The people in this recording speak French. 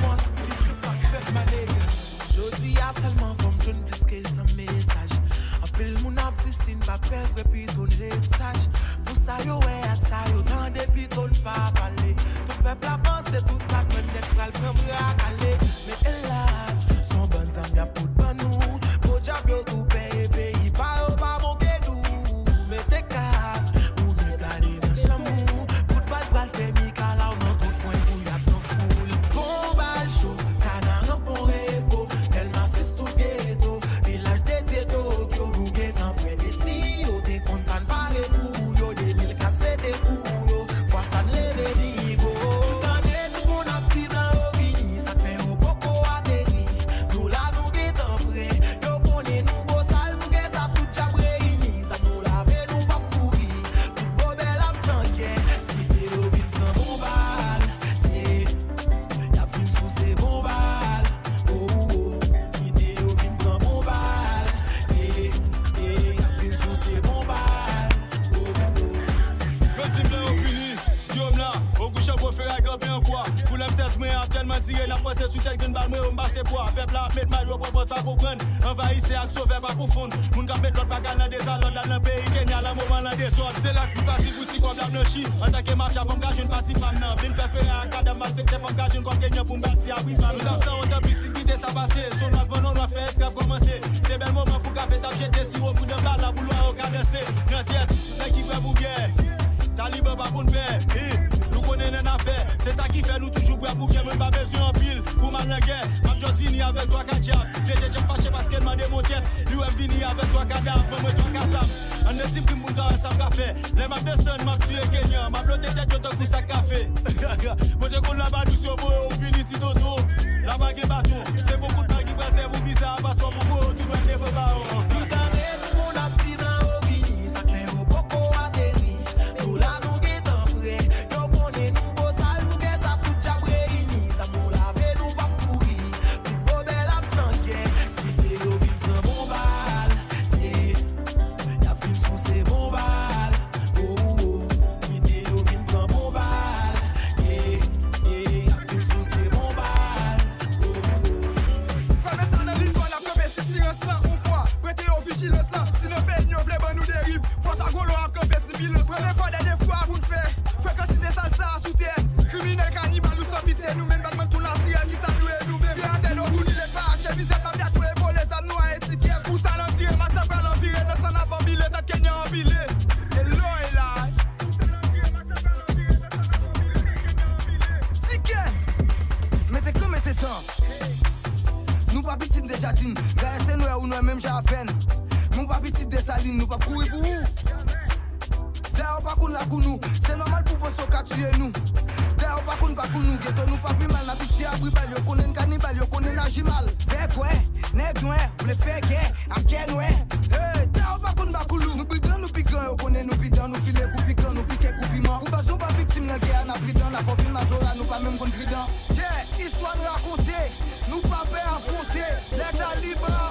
moi si plus pas fait malé. Jodi a seulement femme jeune plus que sans message. Appelle mon abscine pas prêt puis ton sage. Pour ça yo ouais ça yo dans depuis ton pas parler. Tout peuple avance tout pas même d'être pral prendre à caler. Mais hélas, son bon zam y'a pour pas nous. Pour job yo tout paye pays pas au pas mon nous. Mais t'es casse ou me gagner dans chamou. Pour pas pral faire Mikala ou dans tout point où y'a ton foule. Bon bal chaud, canard bon répo. Elle m'assiste tout ghetto. Village dédié Tokyo, vous guette en près d'ici. Yo t'es compte ça ne paraît pour yo. 2004 c'était pour yo. Fois ça ne lève niveau. Tandis nous on a petit dans au vini. Ça fait au beaucoup à déni. Nous là nous guette en près. Yo connaît nous beau sale. Nous guette ça tout déjà réuni. Ça nous lave nous pas pourri. Tout beau bel absent guet. L'idée au vide prend mon bal. Y'a fin sous ces bons balles. Oh oh. L'idée au vide prend mon bal. Y'a fin sous ces bons balles. Oh oh. Quand tu me l'as fini, si on là, au couche à faire à grimper en quoi. Pour la pièce, mais à tellement tiré, la force sous tête qu'une balle, mais on m'a c'est quoi. Peuple là, mettre ma joie pour pas comprendre. Envahissez, à sauver, pas confondre. Moun ka mettre l'autre bagarre dans des salons, dans le pays, Kenya, la moment dans des sortes. C'est là que plus facile, boutique comme la blanchie. En tant que marche, avant que je ne participe pas maintenant. Vine faire faire un cadre, mal fait, c'est femme que je ne crois Kenya pour me battre. Oui, pas nous avons ça, on t'a publicité, ça passé. Son avant, on a fait esclave commencer. C'est bel moment pour café, t'as jeté si haut pour de balle, la boule au cadencer. Dans tête, là qui fait bouguer. Taliban pas pour nous faire. Nous connaissons une affaire. C'est ça qui fait nous toujours pour bouquer. Même pas besoin en pile pour mal la guerre. M'a just fini avec toi Kachap. Déjà j'ai fâché parce qu'elle m'a démonté. Lui est fini avec toi Kadam. Pour moi toi Kassam. On estime que mon gars ensemble café. Les ma personne m'a tué Kenya. M'a bloqué tête de ton coup ça café. Moi je connais là-bas du sur on finit si toto. La bague est bâton. C'est beaucoup de bagues qui pressent vous visa. Parce qu'on vous voit tout le monde est vos barons. Nous pas petit de jardine, gars c'est nous ou nous même j'aven. Nous pas petit de saline, nous pas courir pour où. D'ailleurs pas qu'on la nous, c'est normal pour penser qu'à tuer nous. D'ailleurs pas qu'on nous, ghetto nous pas plus mal, n'a pitié à bribal, yo connaît cannibal, yo connaît nagimal. Bec ouais, nèg ouais, vous les faire guerre, à ken ouais. Hey, d'ailleurs pas qu'on nous brigand, nous piquant, yo connaît nous piquant, nous filet coup piquant, nous piquer coup piment. Ou bazou pas victime la guerre, n'a pris dans la forfine mazora, nous pas même qu'on cridant. Yeah, histoire de raconter, nous pas faire affronter les talibans.